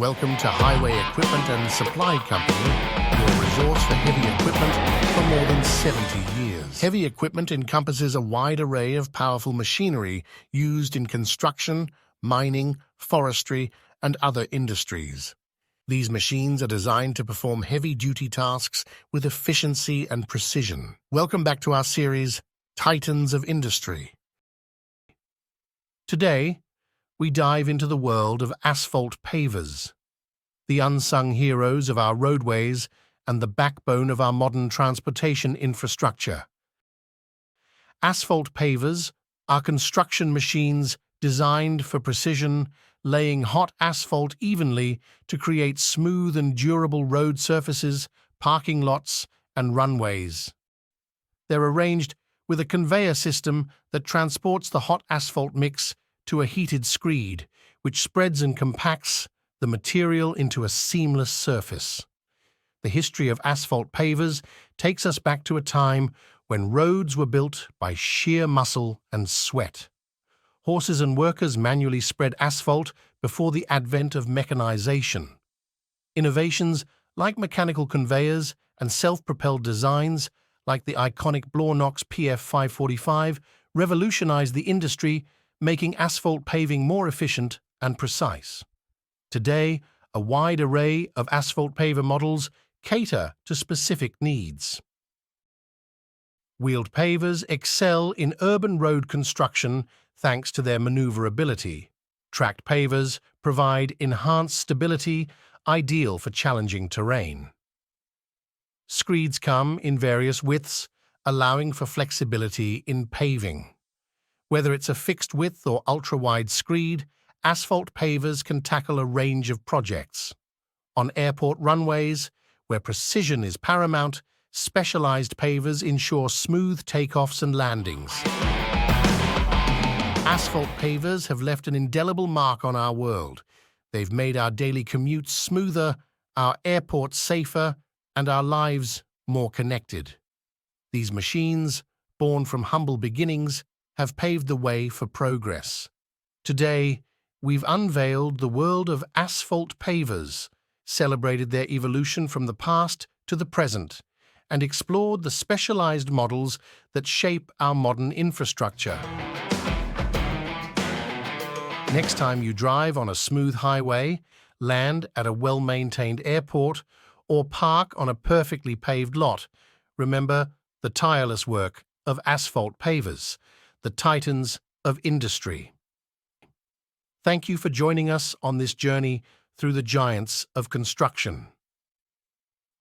Welcome to Highway Equipment and Supply Company, your resource for heavy equipment for more than 70 years. Heavy equipment encompasses a wide array of powerful machinery used in construction, mining, forestry, and other industries. These machines are designed to perform heavy-duty tasks with efficiency and precision. Welcome back to our series, Titans of Industry. Today, we dive into the world of asphalt pavers, the unsung heroes of our roadways and the backbone of our modern transportation infrastructure. Asphalt pavers are construction machines designed for precision, laying hot asphalt evenly to create smooth and durable road surfaces, parking lots, and runways. They're arranged with a conveyor system that transports the hot asphalt mix to a heated screed, which spreads and compacts the material into a seamless surface. The history of asphalt pavers takes us back to a time when roads were built by sheer muscle and sweat. Horses and workers manually spread asphalt before the advent of mechanization. Innovations like mechanical conveyors and self-propelled designs like the iconic Blornox PF 545 revolutionized the industry, making asphalt paving more efficient and precise. Today, a wide array of asphalt paver models cater to specific needs. Wheeled pavers excel in urban road construction thanks to their maneuverability. Tracked pavers provide enhanced stability, ideal for challenging terrain. Screeds come in various widths, allowing for flexibility in paving. Whether it's a fixed width or ultra-wide screed, asphalt pavers can tackle a range of projects. On airport runways, where precision is paramount, specialized pavers ensure smooth takeoffs and landings. Asphalt pavers have left an indelible mark on our world. They've made our daily commutes smoother, our airports safer, and our lives more connected. These machines, born from humble beginnings, have paved the way for progress. Today, we've unveiled the world of asphalt pavers, celebrated their evolution from the past to the present, and explored the specialized models that shape our modern infrastructure. Next time you drive on a smooth highway, land at a well-maintained airport, or park on a perfectly paved lot, remember the tireless work of asphalt pavers, the titans of industry. Thank you for joining us on this journey through the giants of construction.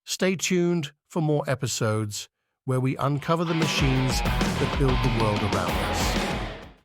Stay tuned for more episodes where we uncover the machines that build the world around us.